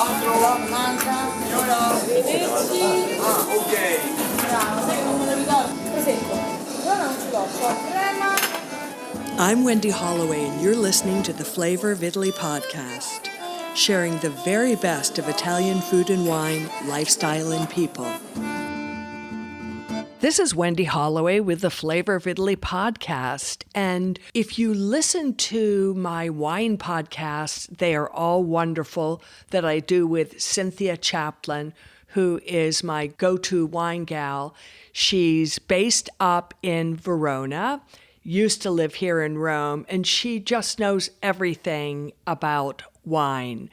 Ok. Bravo, sai che non me lo ricordo. Per esempio, io non ci do, crema. I'm Wendy Holloway, and you're listening to the Flavor of Italy podcast, sharing the very best of Italian food and wine, lifestyle, and people. This is Wendy Holloway with the Flavor of Italy podcast. And if you listen to my wine podcasts, they are all wonderful, that I do with Cynthia Chaplin, who is my go-to wine gal. She's based up in Verona, used to live here in Rome, and she just knows everything about wine.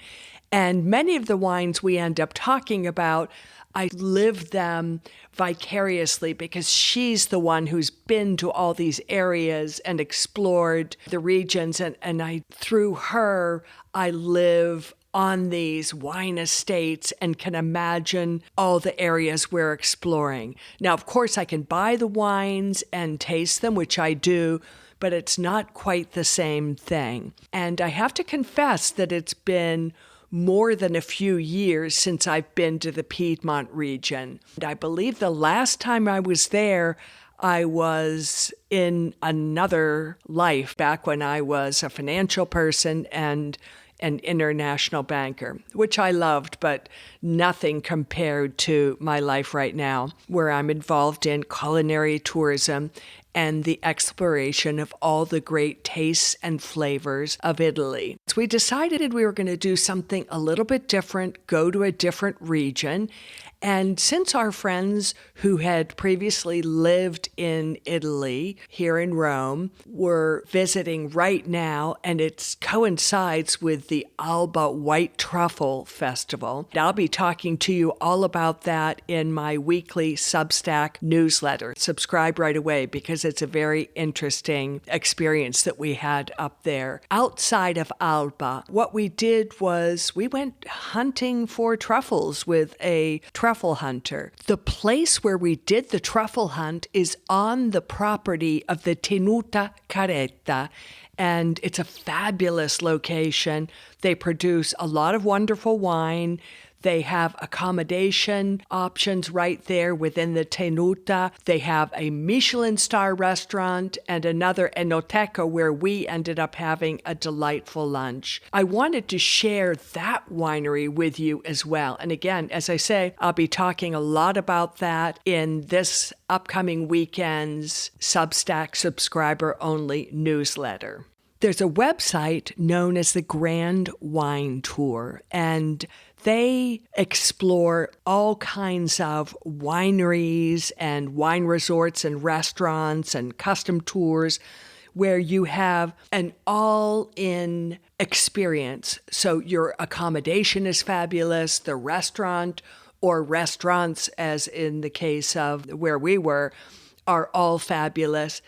And many of the wines we end up talking about, I live them vicariously because she's the one who's been to all these areas and explored the regions. And through her, I live on these wine estates and can imagine all the areas we're exploring. Now, of course, I can buy the wines and taste them, which I do, but it's not quite the same thing. And I have to confess that it's been more than a few years since I've been to the Piedmont region. And I believe the last time I was there, I was in another life back when I was a financial person and an international banker, which I loved, but nothing compared to my life right now, where I'm involved in culinary tourism and the exploration of all the great tastes and flavors of Italy. So we decided we were going to do something a little bit different, go to a different region. And since our friends who had previously lived in Italy, here in Rome, were visiting right now, and it coincides with the Alba White Truffle Festival, I'll be talking to you all about that in my weekly Substack newsletter. Subscribe right away because it's a very interesting experience that we had up there. Outside of Alba, what we did was we went hunting for truffles with a truffle hunter. The place where we did the truffle hunt is on the property of the Tenuta Caretta, and it's a fabulous location. They produce a lot of wonderful wine. They have accommodation options right there within the Tenuta. They have a Michelin star restaurant and another enoteca where we ended up having a delightful lunch. I wanted to share that winery with you as well. And again, as I say, I'll be talking a lot about that in this upcoming weekend's Substack subscriber-only newsletter. There's a website known as the Grand Wine Tour, and they explore all kinds of wineries and wine resorts and restaurants and custom tours where you have an all-in experience. So your accommodation is fabulous, the restaurant or restaurants, as in the case of where we were, are all fabulous.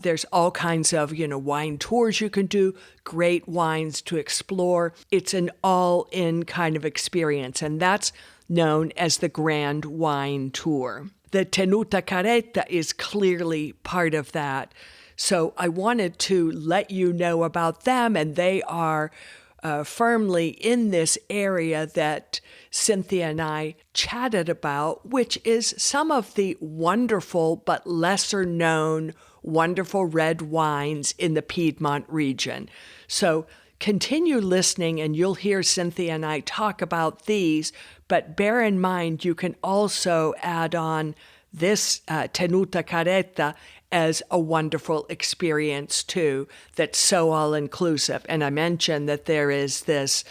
There's all kinds of, wine tours you can do, great wines to explore. It's an all-in kind of experience, and that's known as the Grand Wine Tour. The Tenuta Caretta is clearly part of that. So I wanted to let you know about them, and they are firmly in this area that Cynthia and I chatted about, which is some of the wonderful but lesser known wonderful red wines in the Piedmont region. So continue listening and you'll hear Cynthia and I talk about these, but bear in mind you can also add on this Tenuta Caretta as a wonderful experience too, that's so all-inclusive. And I mentioned that there is this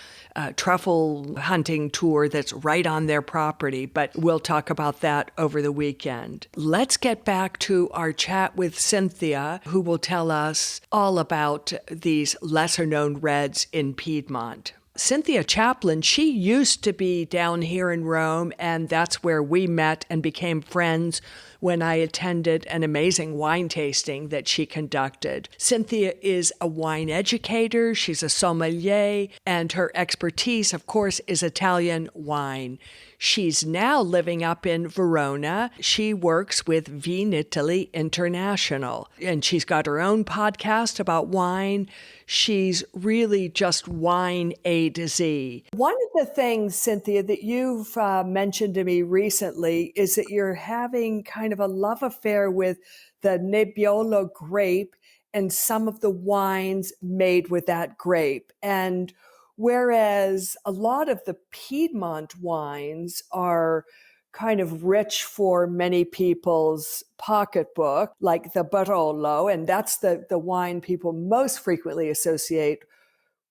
truffle hunting tour that's right on their property, but we'll talk about that over the weekend. Let's get back to our chat with Cynthia, who will tell us all about these lesser-known reds in Piedmont. Cynthia Chaplin, she used to be down here in Rome, and that's where we met and became friends when I attended an amazing wine tasting that she conducted. Cynthia is a wine educator, she's a sommelier, and her expertise, of course, is Italian wine. She's now living up in Verona. She works with Vinitaly International, and she's got her own podcast about wine. She's really just wine A to Z. One of the things, Cynthia, that you've mentioned to me recently is that you're having kind of a love affair with the Nebbiolo grape and some of the wines made with that grape. And whereas a lot of the Piedmont wines are kind of rich for many people's pocketbook, like the Barolo, and that's the wine people most frequently associate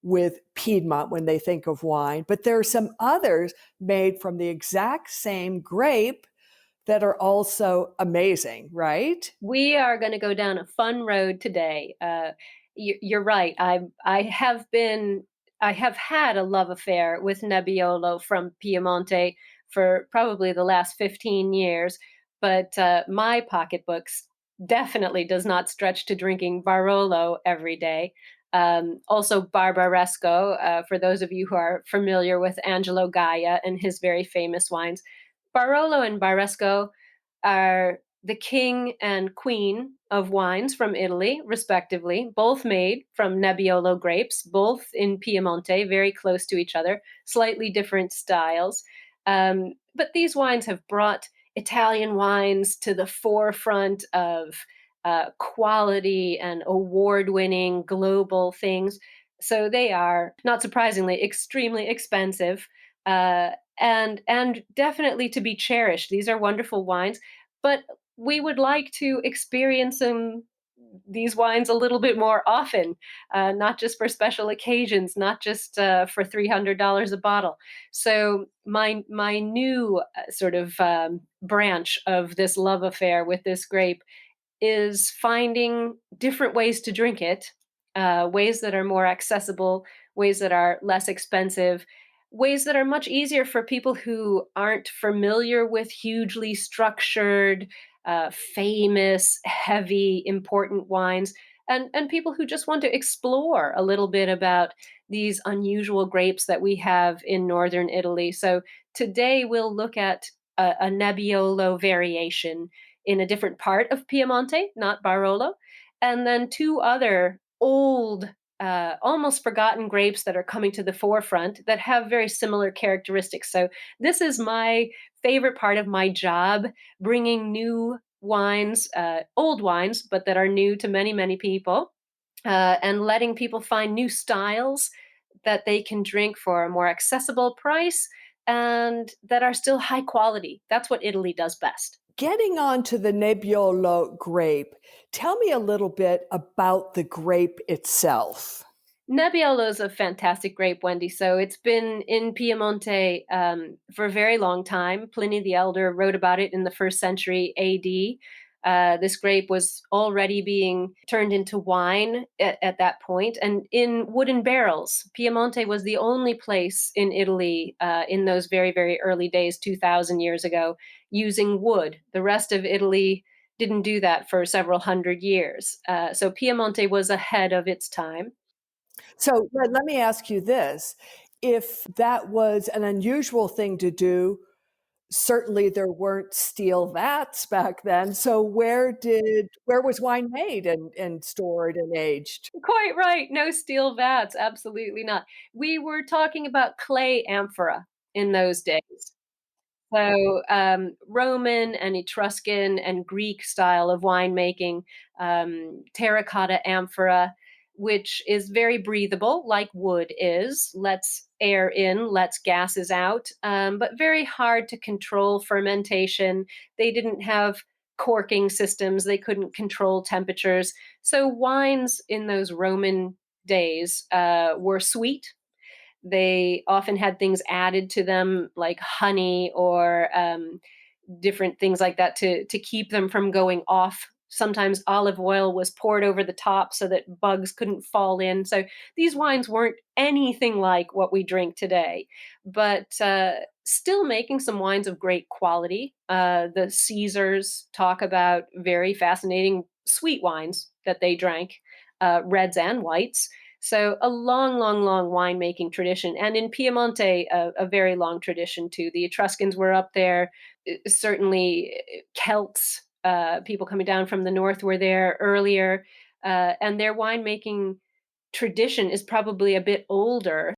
with Piedmont when they think of wine. But there are some others made from the exact same grape that are also amazing, right? We are going to go down a fun road today. You're right. I have had a love affair with Nebbiolo from Piemonte for probably the last 15 years, but my pocketbooks definitely does not stretch to drinking Barolo every day. Also, Barbaresco, for those of you who are familiar with Angelo Gaia and his very famous wines. Barolo and Baresco are the king and queen of wines from Italy, respectively, both made from Nebbiolo grapes, both in Piemonte, very close to each other, slightly different styles. But these wines have brought Italian wines to the forefront of quality and award winning global things. So they are, not surprisingly, extremely expensive. And definitely to be cherished. These are wonderful wines, but we would like to experience these wines a little bit more often, not just for special occasions, not just for $300 a bottle. So my new sort of branch of this love affair with this grape is finding different ways to drink it, ways that are more accessible, ways that are less expensive, ways that are much easier for people who aren't familiar with hugely structured, famous, heavy, important wines, and people who just want to explore a little bit about these unusual grapes that we have in northern Italy. So today we'll look at a Nebbiolo variation in a different part of Piemonte, not Barolo, and then two other old, almost forgotten grapes that are coming to the forefront that have very similar characteristics. So, this is my favorite part of my job, bringing new wines, old wines, but that are new to many, many people, and letting people find new styles that they can drink for a more accessible price and that are still high quality. That's what Italy does best. Getting on to the Nebbiolo grape, tell me a little bit about the grape itself. Nebbiolo is a fantastic grape, Wendy. So it's been in Piemonte for a very long time. Pliny the Elder wrote about it in the first century AD. This grape was already being turned into wine at that point, and in wooden barrels. Piemonte was the only place in Italy in those very, very early days, 2,000 years ago, using wood. The rest of Italy didn't do that for several hundred years. So Piemonte was ahead of its time. So let me ask you this. If that was an unusual thing to do, certainly there weren't steel vats back then. So where was wine made and stored and aged? Quite right. No steel vats. Absolutely not. We were talking about clay amphora in those days. So, Roman and Etruscan and Greek style of winemaking, terracotta amphora, which is very breathable, like wood is, lets air in, lets gases out, but very hard to control fermentation. They didn't have corking systems, they couldn't control temperatures. So, wines in those Roman days were sweet. They often had things added to them like honey or different things like that to keep them from going off. Sometimes olive oil was poured over the top so that bugs couldn't fall in. So these wines weren't anything like what we drink today. But still making some wines of great quality. The Caesars talk about very fascinating sweet wines that they drank, reds and whites. So a long, long, long winemaking tradition, and in Piemonte, a very long tradition too. The Etruscans were up there. Certainly, Celts, people coming down from the north were there earlier, and their winemaking tradition is probably a bit older